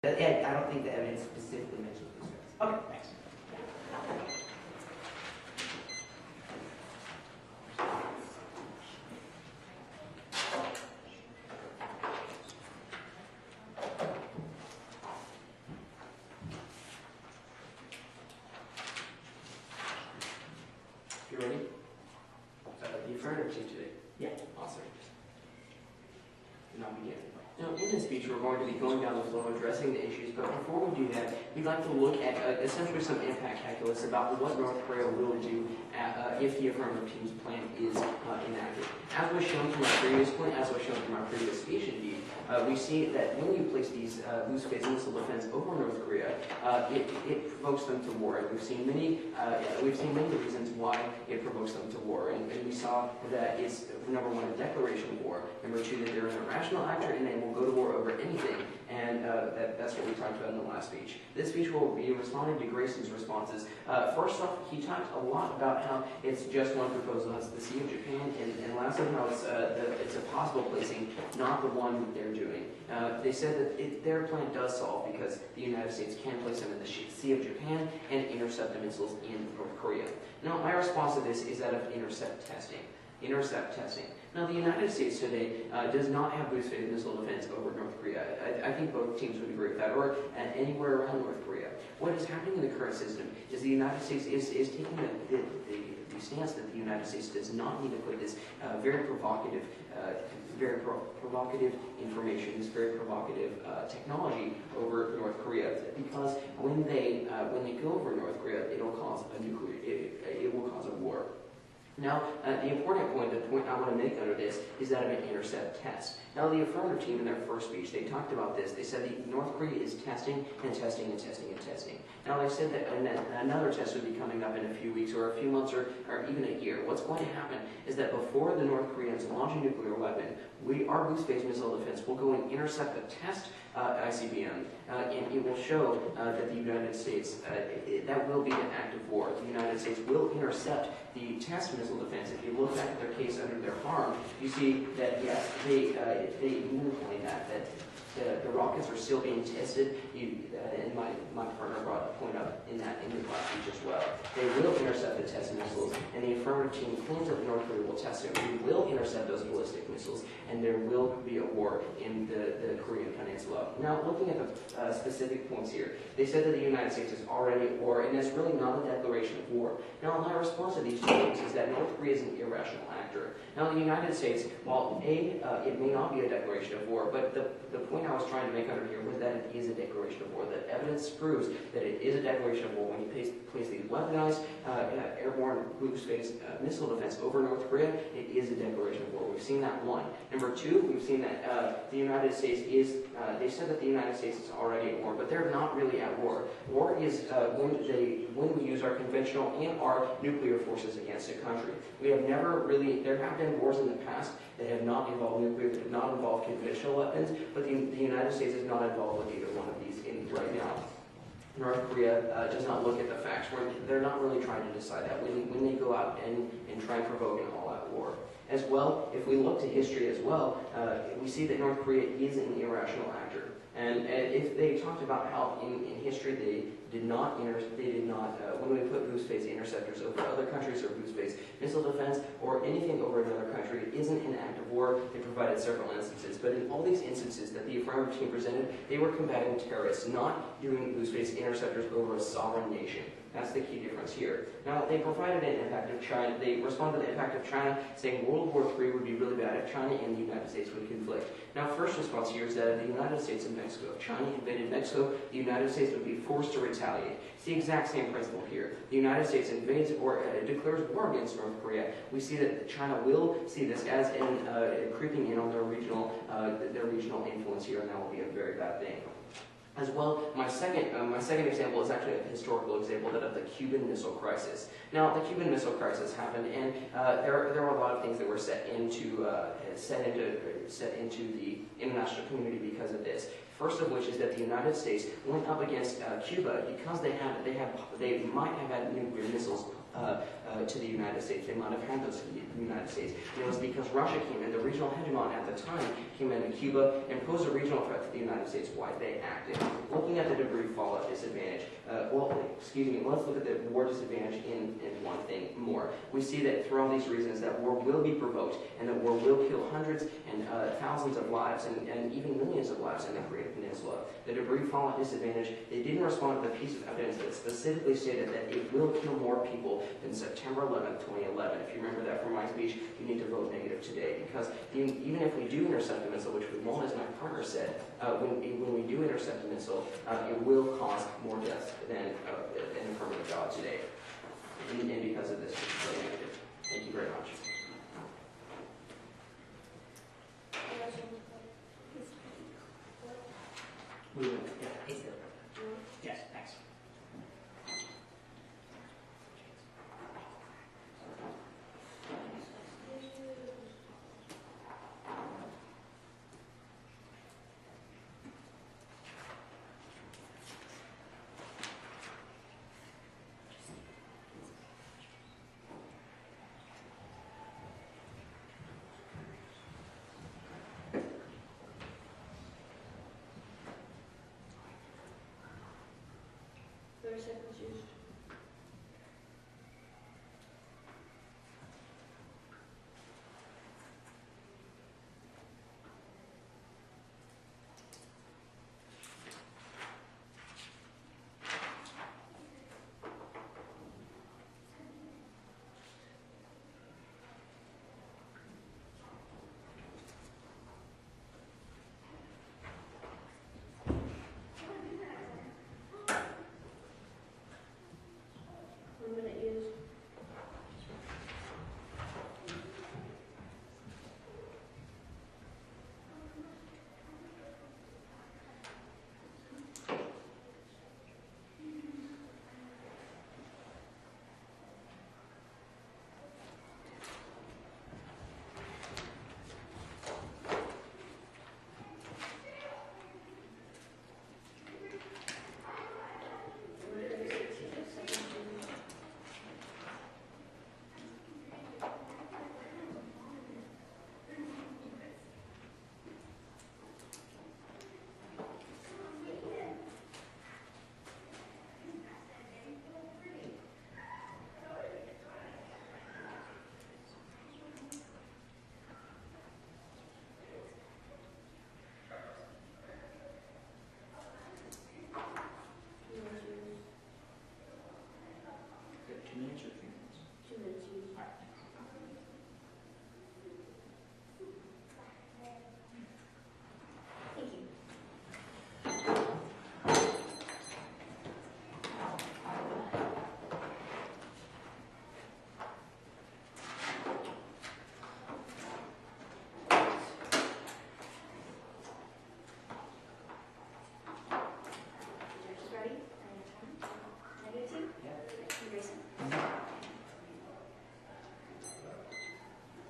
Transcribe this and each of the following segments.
I don't think the evidence specifically mentions those things. Okay, thanks. You ready? The affirmative team today. Yeah. Awesome. And I'll begin. Now, in this speech, we're going to be going down the flow, addressing the issues, but before we do that, we'd like to look at essentially some impact calculus about what North Korea will do if the affirmative team's plan is enacted. As was shown from our previous point, as was shown from our previous speech, indeed, we see that when you place these loose-phase missile defense over North Korea, it provokes them to war. And we've seen many reasons why it provokes them to war. And we saw that it's, number one, a declaration of war. Number two, that they're an irrational actor and they will go to war over anything. And that's what we talked about in the last speech. This speech will be responding to Grayson's responses. First off, he talked a lot about how it's just one proposal, it's the Sea of Japan, and lastly, how it's a possible placing, not the one that they're doing. They said that their plan does solve because the United States can place them in the Sea of Japan and intercept the missiles in North Korea. Now, my response to this is that of intercept testing. Now, the United States today does not have loose-phase missile defense over North Korea. I think both teams would agree with that, or anywhere around North Korea. What is happening in the current system is the United States is taking the stance that the United States does not need to put this very provocative information, this very provocative technology over North Korea, because when they go over North Korea, it will cause a war. Now, the important point, the point I want to make under this, is that of an intercept test. Now, the affirmative team in their first speech, they talked about this. They said that North Korea is testing and testing and testing and testing. Now, they said that another test would be coming up in a few weeks or a few months or even a year. What's going to happen is that before the North Koreans launch a nuclear weapon, our loose-phase missile defense will go and intercept a test ICBM, and it will show that the United States, that will be an act of war. The United States will intercept the test missile defense. If you look back at their case under their harm, you see that, yes, they even point that the rockets are still being tested. And my partner brought a point up in the last speech as well. They will intercept the test missiles, and the affirmative team claims that North Korea will test them. We will intercept those ballistic missiles, and there will be a war in the Korean Peninsula. Now, looking at the specific points here, they said that the United States is already at war, and it's really not a declaration of war. Now, my response to these two things is that North Korea is an irrational actor. Now, the United States, while it may not be a declaration of war, but the point I was trying to make under here was that it is a declaration of war. That evidence proves that it is a declaration of war when you place these weaponized airborne loose-phase missile defense over North Korea. It is a declaration of war. We've seen that one. Number two, we've seen that the United States is. They said that the United States is already at war, but they're not really at war. War is when we use our conventional and our nuclear forces against a country. We have never really. There have been wars in the past that have not involved nuclear, that have not involved conventional weapons, but the United States is not involved with either one of these right now. North Korea does not look at the facts. They're not really trying to decide that when they go out and try and provoke an all-out war. As well, if we look to history as well, we see that North Korea is an irrational actor. And if they talked about how in history they did not when we put loose-phase interceptors over other countries or loose-phase missile defense or anything over another country, it isn't an act of war. They provided several instances, but in all these instances that the affirmative team presented, they were combating terrorists, not doing loose-phase interceptors over a sovereign nation. That's the key difference here. Now, they provided an impact of China. They responded to the impact of China, saying World War III would be really bad if China and the United States would conflict. Now, first response here is that the United States and Mexico, if China invaded Mexico, the United States would be forced to retaliate. It's the exact same principle here. The United States invades or declares war against North Korea. We see that China will see this as creeping in on their regional influence here, and that will be a very bad thing. As well, my second example is actually a historical example, that of the Cuban Missile Crisis. Now, the Cuban Missile Crisis happened, and there were a lot of things that were set into the international community because of this. First of which is that the United States went up against Cuba because they might have had nuclear missiles to the United States. They might have had those to the United States. And it was because Russia came in, the regional hegemon at the time, came into Cuba and posed a regional threat to the United States. Why they acted. looking at the debris fallout disadvantage, let's look at the war disadvantage in one thing more. We see that through all these reasons that war will be provoked, and that war will kill hundreds and thousands of lives, and even millions of lives in the Korean Peninsula. The debris fallout disadvantage, they didn't respond to the piece of evidence that specifically stated that it will kill more people than September 11th, 2011. If you remember that from my speech, you need to vote negative today, because even if we do intercept the missile, which we won't, as my partner said, when we do intercept the missile, it will cause more deaths than an affirmative ballot today. And because of this, it's vote negative. Thank you very much. Yes, thanks. Seconds used.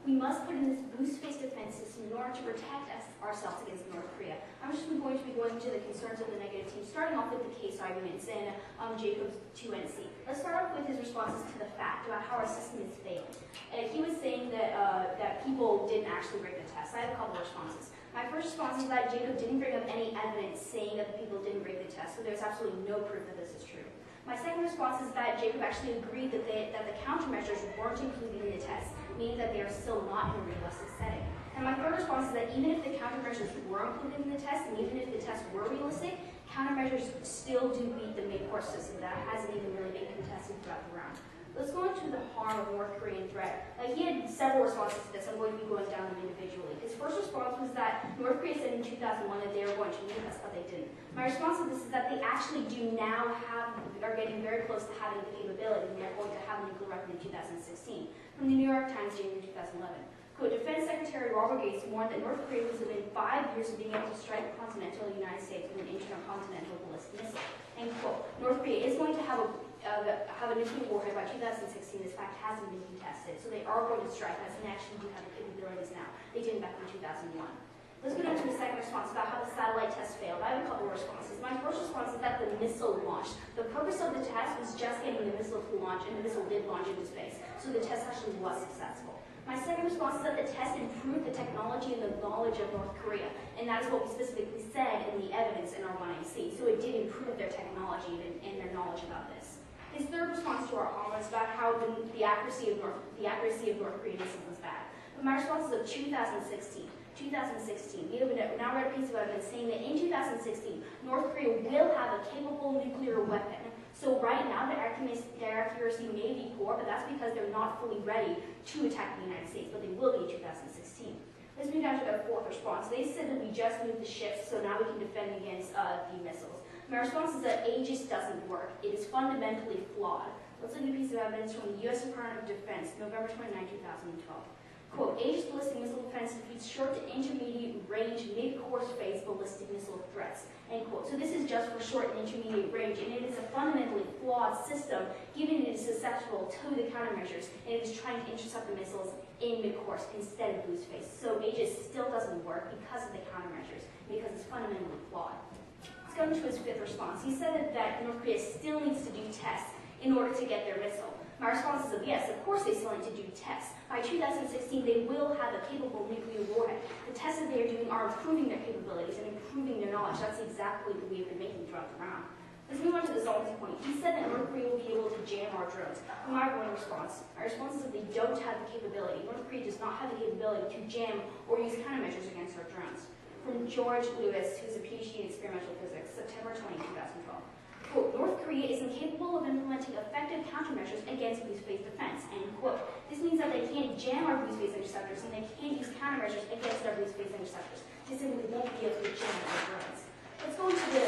We must put in this boost-based defense system in order to protect ourselves against North Korea. I'm just going to be going into the concerns of the negative team, starting off with the case arguments in Jacob's PNC. Let's start off with his responses to the fact about how our system is failing. He was saying that that people didn't actually break the test. I have a couple of responses. My first response is that Jacob didn't bring up any evidence saying that the people didn't break the test, so there's absolutely no proof that this is true. My second response is that Jacob actually agreed that the countermeasures weren't included in the test, meaning that they are still not in a realistic setting. And my third response is that even if the countermeasures were included in the test, and even if the tests were realistic, countermeasures still do beat the mid-course system. That hasn't even really been contested throughout the round. Let's go into the harm of North Korean threat. He had several responses to this. I'm going to be going down them individually. His first response was that North Korea said in 2001 that they were going to nuke us, but they didn't. My response to this is that they actually do now are getting very close to having the capability, and they're going to have a nuclear weapon in 2016. From the New York Times, January 2011. Quote, Defense Secretary Robert Gates warned that North Korea was within 5 years of being able to strike the continental United States with an intercontinental ballistic missile. End quote. North Korea is going to have a nuclear warhead by 2016. This fact hasn't been contested. So they are going to strike us and actually do have the capabilities now. They didn't back in 2001. Let's go down to the second response about how the satellite test failed. I have a couple of responses. My first response is that the missile launched. The purpose of the test was just getting the missile to launch, and the missile did launch into space. So the test actually was successful. My second response is that the test improved the technology and the knowledge of North Korea. And that is what we specifically said in the evidence in our 1AC. So it did improve technology and their knowledge about this. His third response to our arm was about how the accuracy of North Korean missiles was bad. But my response is of 2016. We have now read a piece of evidence saying that in 2016, North Korea will have a capable nuclear weapon. So right now, their accuracy may be poor, but that's because they're not fully ready to attack the United States, but they will be in 2016. Let's move down to their fourth response. They said that we just moved the ships, so now we can defend against the missiles. My response is that Aegis doesn't work. It is fundamentally flawed. Let's look at a piece of evidence from the U.S. Department of Defense, November 29, 2012. Quote, Aegis ballistic missile defense defeats short to intermediate range mid-course phase ballistic missile threats. End quote. So this is just for short and intermediate range, and it is a fundamentally flawed system, given it is susceptible to the countermeasures, and it is trying to intercept the missiles in mid-course instead of boost phase. So Aegis still doesn't work because of the countermeasures, because it's fundamentally flawed. Let's go into his fifth response. He said that North Korea still needs to do tests in order to get their missile. My response is yes, of course they still need to do tests. By 2016, they will have a capable nuclear warhead. The tests that they are doing are improving their capabilities and improving their knowledge. That's exactly what we've been making throughout the round. Let's move on to the Zoltan's point. He said that North Korea will be able to jam our drones. My response is that they don't have the capability. North Korea does not have the capability to jam or use countermeasures against our drones. From George Lewis, who's a PhD in experimental physics, September 20, 2012. Quote, North Korea is incapable of implementing effective countermeasures against boost-phase defense, end quote. This means that they can't jam our boost-phase interceptors and they can't use countermeasures against our boost-phase interceptors. They simply won't be able to jam our drones. Let's go into the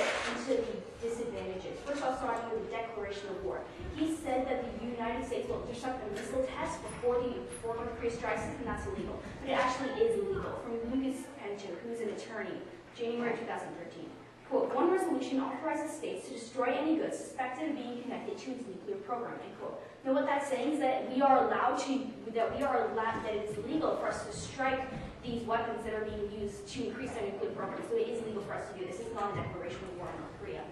disadvantages. First, I'll start with the declaration of war. He said that the United States will intercept a missile test before North Korea strikes, and that's illegal. But it actually is illegal. From Lucas Pento, who's an attorney, January 2013. Quote, one resolution authorizes states to destroy any goods suspected of being connected to its nuclear program, end quote. Now what that's saying is that that it is legal for us to strike these weapons that are being used to increase their nuclear program. So it is legal for us to do this. This is not a declaration of war on North Korea.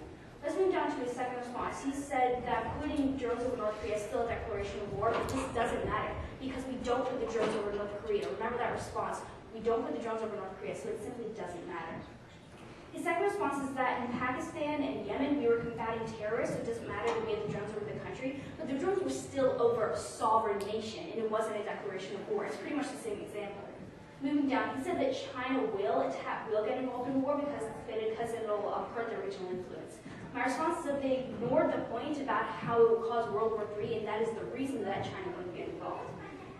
Let's move down to his second response. He said that putting drones over North Korea is still a declaration of war, but this doesn't matter because we don't put the drones over North Korea. Remember that response. We don't put the drones over North Korea, so it simply doesn't matter. His second response is that in Pakistan and Yemen, we were combating terrorists, so it doesn't matter that we had the drones over the country, but the drones were still over a sovereign nation, and it wasn't a declaration of war. It's pretty much the same example. Moving down, he said that China will get involved in war because it'll hurt their regional influence. My response is that they ignored the point about how it will cause World War III, and that is the reason that China wouldn't get involved.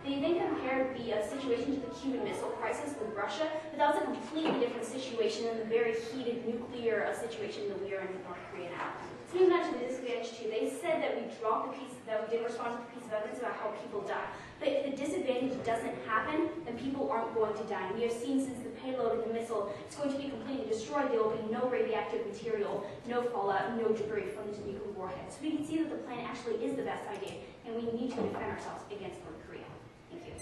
They then compared the situation to the Cuban Missile Crisis with Russia, but that was a completely different situation than the very heated nuclear situation that we are in with North Korea now. So moving on to the disadvantage too, they said that we didn't respond to the piece of evidence about how people die. But if the disadvantage doesn't happen, then people aren't going to die. And we have seen since the payload of the missile is going to be completely destroyed, there will be no radioactive material, no fallout, no debris from the nuclear warhead. So we can see that the plan actually is the best idea, and we need to defend ourselves against North Korea. Thank you.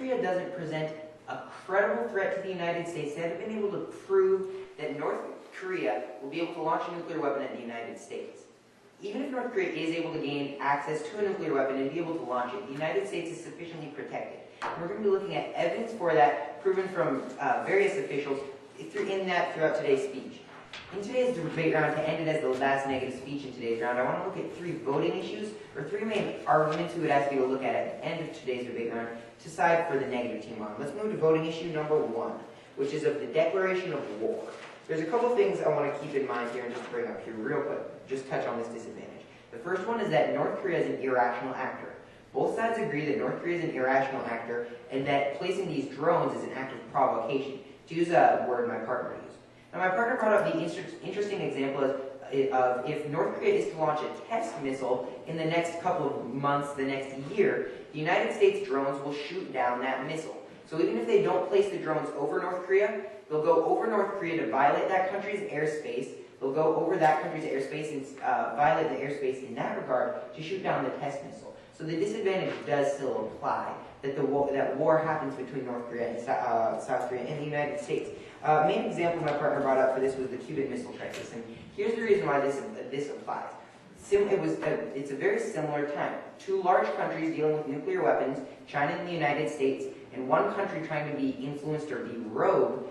Korea doesn't present a credible threat to the United States. They haven't been able to prove that North Korea will be able to launch a nuclear weapon at the United States. Even if North Korea is able to gain access to a nuclear weapon and be able to launch it, the United States is sufficiently protected. And we're going to be looking at evidence for that, proven from various officials throughout today's speech. In today's debate round, to end it as the last negative speech in today's round, I want to look at three voting issues, or three main arguments we would ask you to look at the end of today's debate round to side for the negative team on. Let's move to voting issue number 1, which is of the declaration of war. There's a couple things I want to keep in mind here and just bring up here real quick, just touch on this disadvantage. The first one is that North Korea is an irrational actor. Both sides agree that North Korea is an irrational actor and that placing these drones is an act of provocation, to use a word my partner used. Now, my partner brought up the interesting example of if North Korea is to launch a test missile in the next couple of months, the next year, the United States drones will shoot down that missile. So even if they don't place the drones over North Korea, they'll go over North Korea to violate that country's airspace. They'll go over that country's airspace and violate the airspace in that regard to shoot down the test missile. So the disadvantage does still apply, that that war happens between North Korea and South Korea and the United States. Main example my partner brought up for this was the Cuban Missile Crisis, and here's the reason why this applies. It's a very similar time. Two large countries dealing with nuclear weapons, China and the United States, and one country trying to be influenced or be rogue,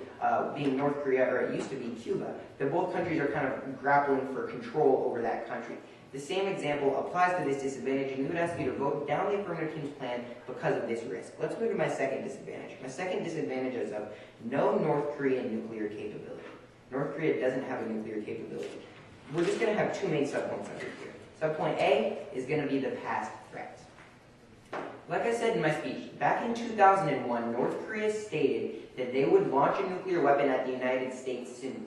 being North Korea, or it used to be Cuba. That both countries are kind of grappling for control over that country. The same example applies to this disadvantage, and we would ask you to vote down the affirmative team's plan because of this risk. Let's move to my second disadvantage. My second disadvantage is of no North Korean nuclear capability. North Korea doesn't have a nuclear capability. We're just going to have two main subpoints under here. Subpoint A is going to be the past threats. Like I said in my speech, back in 2001, North Korea stated that they would launch a nuclear weapon at the United States soon.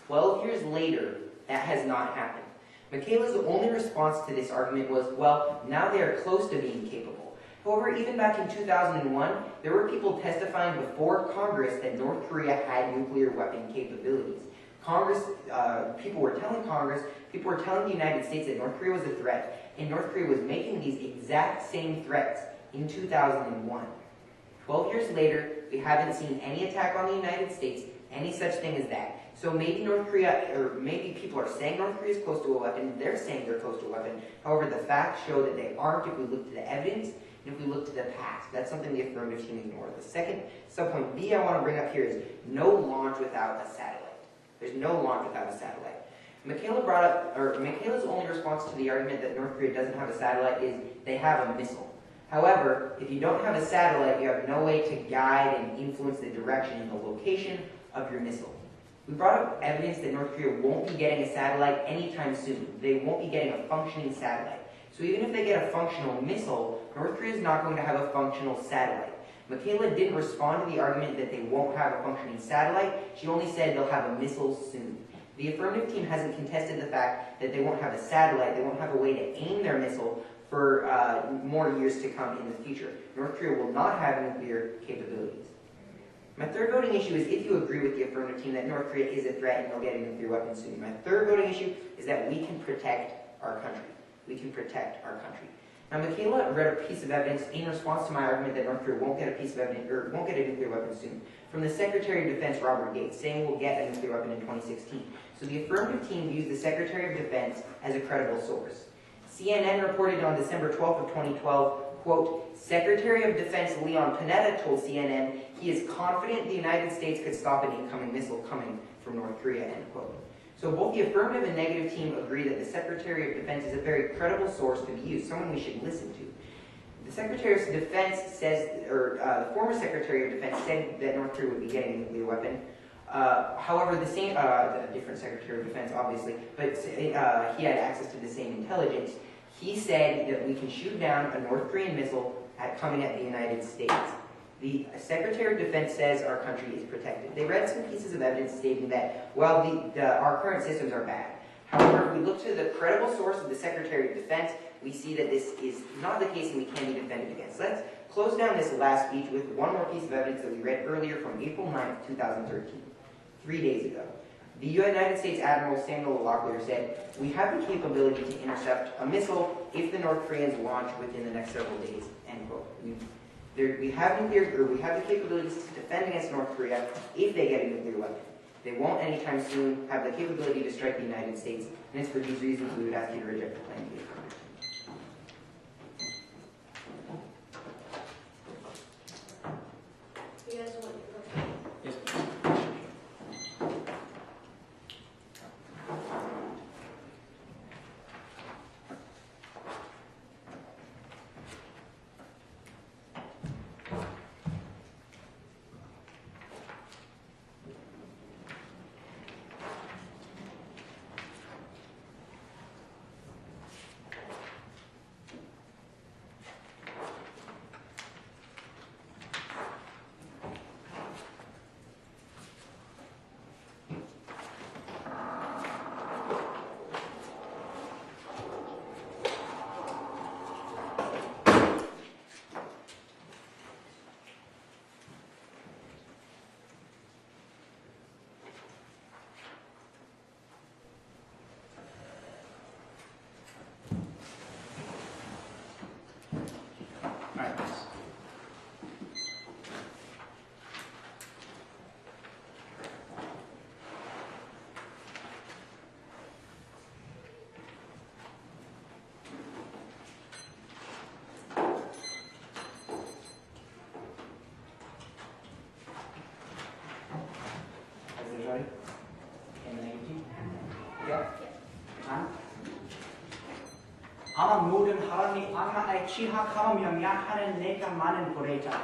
12 years later, that has not happened. Michaela's only response to this argument was, well, now they are close to being capable. However, even back in 2001, there were people testifying before Congress that North Korea had nuclear weapon capabilities. People were telling the United States that North Korea was a threat, and North Korea was making these exact same threats in 2001. 12 years later, we haven't seen any attack on the United States, any such thing as that. So maybe North Korea, or maybe people are saying North Korea is close to a weapon, they're saying they're close to a weapon. However, the facts show that they aren't if we look to the evidence, and if we look to the past. That's something the affirmative team ignored. The second subpoint B I want to bring up here is no launch without a satellite. There's no launch without a satellite. Michaela's only response to the argument that North Korea doesn't have a satellite is they have a missile. However, if you don't have a satellite, you have no way to guide and influence the direction and the location of your missile. We brought up evidence that North Korea won't be getting a satellite anytime soon. They won't be getting a functioning satellite. So even if they get a functional missile, North Korea is not going to have a functional satellite. Michaela didn't respond to the argument that they won't have a functioning satellite. She only said they'll have a missile soon. The affirmative team hasn't contested the fact that they won't have a satellite, they won't have a way to aim their missile for more years to come in the future. North Korea will not have nuclear capabilities. My third voting issue is if you agree with the affirmative team that North Korea is a threat and they'll get a nuclear weapon soon. My third voting issue is that we can protect our country. We can protect our country. Now, Michaela read a piece of evidence in response to my argument that North Korea won't get a piece of evidence, or won't get a nuclear weapon soon, from the Secretary of Defense, Robert Gates, saying we'll get a nuclear weapon in 2016. So the affirmative team views the Secretary of Defense as a credible source. CNN reported on December 12th of 2012, quote, Secretary of Defense Leon Panetta told CNN he is confident the United States could stop an incoming missile coming from North Korea, end quote. So both the affirmative and negative team agree that the Secretary of Defense is a very credible source to be used, someone we should listen to. The Secretary of Defense says, the former Secretary of Defense said that North Korea would be getting a nuclear weapon. However, the same, a different Secretary of Defense, obviously, but he had access to the same intelligence. He said that we can shoot down a North Korean missile coming at the United States. The Secretary of Defense says our country is protected. They read some pieces of evidence stating that, well, our current systems are bad. However, if we look to the credible source of the Secretary of Defense, we see that this is not the case and we can be defended against. Let's close down this last speech with one more piece of evidence that we read earlier from April 9th, 2013, 3 days ago. The United States Admiral Samuel Locklear said, we have the capability to intercept a missile if the North Koreans launch within the next several days, end quote. We have the capabilities to defend against North Korea if they get a nuclear weapon. They won't anytime soon have the capability to strike the United States, and it's for these reasons we would ask you to reject the plan B. You guys want to Yes. Ready? And the negative team? Yeah. 아마 모든 사람이 악마에 취약하며 약하는 내가 많은 고래다.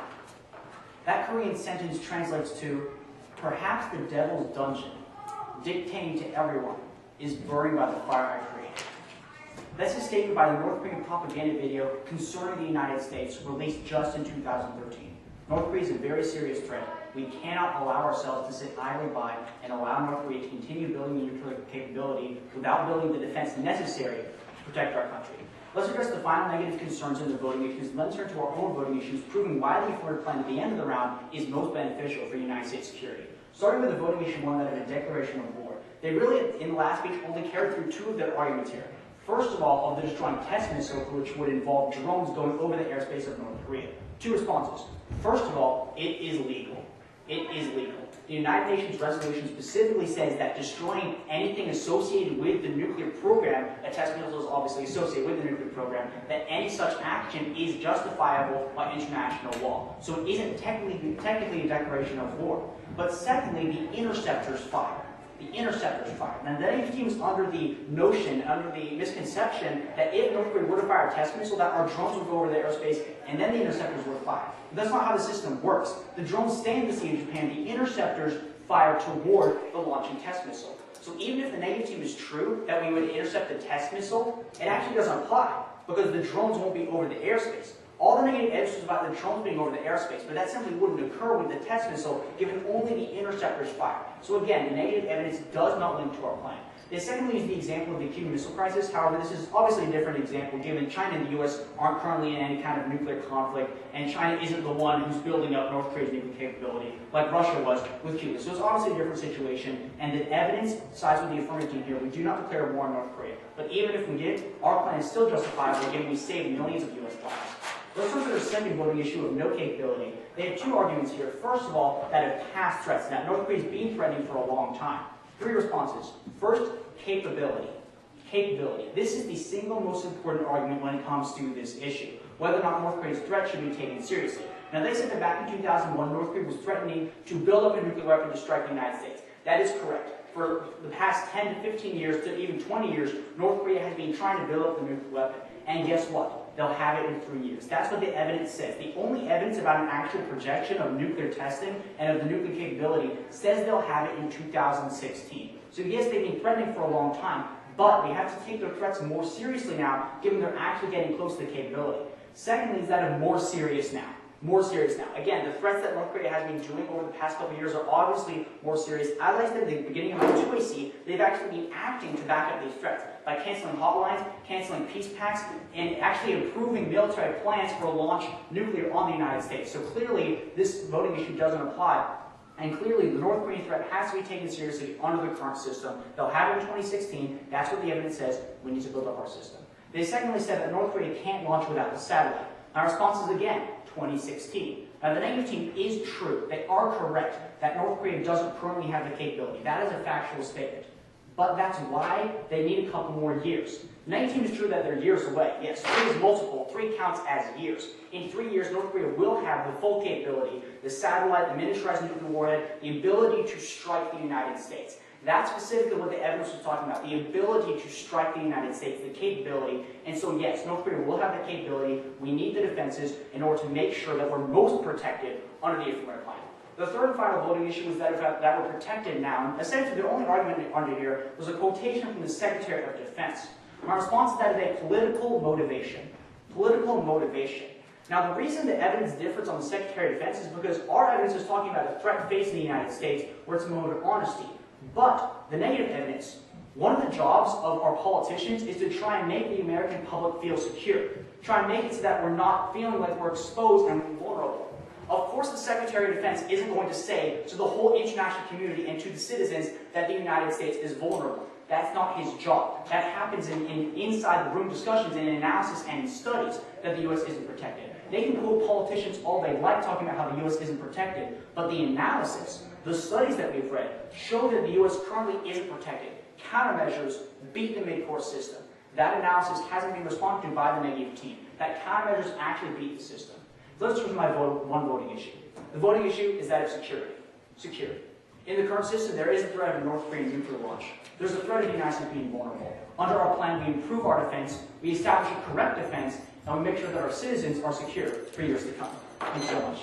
That Korean sentence translates to, perhaps the devil's dungeon, dictating to everyone, is burned by the fire I created. That's a statement by the North Korean propaganda video concerning the United States, released just in 2013. North Korea is a very serious threat. We cannot allow ourselves to sit idly by and allow North Korea to continue building the nuclear capability without building the defense necessary to protect our country. Let's address the final negative concerns in the voting issues. Let's turn to our own voting issues, proving why the affirmative plan at the end of the round is most beneficial for United States security. Starting with the voting issue one that had a declaration of war. They really, in the last speech, only carried through two of their arguments here. First of all, of the destroying test missile, which would involve drones going over the airspace of North Korea. Two responses. First of all, it is legal. It is legal. The United Nations resolution specifically says that destroying anything associated with the nuclear program, a test missile is obviously associated with the nuclear program, that any such action is justifiable by international law. So it isn't technically a declaration of war. But secondly, the interceptors fire. The interceptors fire. Now, the negative team is under the notion, under the misconception, that if North Korea were to fire a test missile, that our drones would go over the airspace and then the interceptors would fire. But that's not how the system works. The drones stay in the sea of Japan. The interceptors fire toward the launching test missile. So even if the negative team is true, that we would intercept the test missile, it actually doesn't apply because the drones won't be over the airspace. All the negative evidence is about the drones being over the airspace, but that simply wouldn't occur with the test missile given only the interceptors fire. So again, the negative evidence does not link to our plan. They secondly use the example of the Cuban Missile Crisis. However, this is obviously a different example given China and the US aren't currently in any kind of nuclear conflict, and China isn't the one who's building up North Korea's nuclear capability like Russia was with Cuba. So it's obviously a different situation, and the evidence sides with the affirmative team here. We do not declare war on North Korea. But even if we did, our plan is still justifiable given we saved millions of US lives. Let's look at the second voting issue of no capability. They have two arguments here. First of all, that of past threats, that North Korea has been threatening for a long time. Three responses. First, capability. Capability. This is the single most important argument when it comes to this issue, whether or not North Korea's threat should be taken seriously. Now, they said that back in 2001, North Korea was threatening to build up a nuclear weapon to strike the United States. That is correct. For the past 10 to 15 years, to even 20 years, North Korea has been trying to build up the nuclear weapon. And guess what? They'll have it in 3 years. That's what the evidence says. The only evidence about an actual projection of nuclear testing and of the nuclear capability says they'll have it in 2016. So yes, they've been threatening for a long time, but we have to take their threats more seriously now, given they're actually getting close to the capability. Secondly, is that of more serious now. More serious now. Again, the threats that North Korea has been doing over the past couple of years are obviously more serious. As I said at the beginning of my 2AC, they've actually been acting to back up these threats by canceling hotlines, canceling peace pacts, and actually approving military plans for launch nuclear on the United States. So clearly, this voting issue doesn't apply. And clearly, the North Korean threat has to be taken seriously under the current system. They'll have it in 2016. That's what the evidence says. We need to build up our system. They secondly said that North Korea can't launch without the satellite. My response is again, 2016. Now, the negative team is true. They are correct that North Korea doesn't currently have the capability. That is a factual statement. But that's why they need a couple more years. The negative team is true that they're years away. Yes, 3 is multiple. 3 counts as years. In 3 years, North Korea will have the full capability, the satellite, the miniaturized nuclear warhead, the ability to strike the United States. That's specifically what the evidence was talking about, the ability to strike the United States, the capability. And so yes, North Korea will have the capability. We need the defenses in order to make sure that we're most protected under the affirmative plan. The third and final voting issue was that we're protected now. And essentially, the only argument under here was a quotation from the Secretary of Defense. My response to that is a political motivation. Political motivation. Now, the reason the evidence differs on the Secretary of Defense is because our evidence is talking about a threat facing the United States where it's a moment of honesty. But the negative evidence, one of the jobs of our politicians is to try and make the American public feel secure. Try and make it so that we're not feeling like we're exposed and vulnerable. Of course, the Secretary of Defense isn't going to say to the whole international community and to the citizens that the United States is vulnerable. That's not his job. That happens in inside the room discussions and in analysis and in studies that the U.S. isn't protected. They can quote politicians all they like talking about how the U.S. isn't protected, but the analysis, the studies that we've read, show that the U.S. currently isn't protected. Countermeasures beat the mid-course system. That analysis hasn't been responded to by the negative team. That countermeasures actually beat the system. Let's turn to my one voting issue. The voting issue is that of security. Security. In the current system, there is a threat of a North Korean nuclear launch. There's a threat of the United States being vulnerable. Under our plan, we improve our defense, we establish a correct defense, and we make sure that our citizens are secure for years to come. Thank you so much.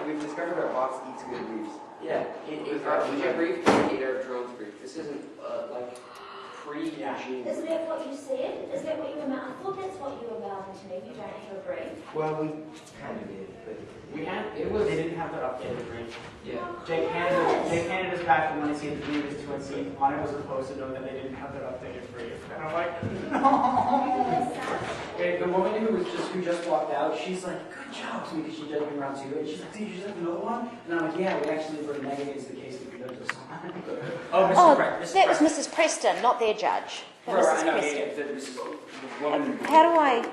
we've discovered our box eats good briefs. Yeah, our brief indicator of drones brief. This isn't like pre-Gene. Isn't that what you said? Is that what you were about? I thought that's what you were about to me. You don't have a brief. Well, we kind of did, but We had it was. They didn't have their updated brief. Yeah. Jake handed us back the money, see the brief is 2 and C. On it was supposed to know that they didn't have their updated brief. And I'm like, no. And the woman who just walked out, she's like, good job to me, because she does me around too. And she's like, did you just have another one? And I'm like, yeah, we actually were negative the case that we did this one. Oh, Oh, Mrs. that was Mrs. Preston, not their judge. That was Mrs. Preston. How do I?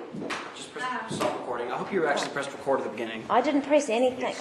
Just press stop recording. I hope you actually pressed record at the beginning. I didn't press anything.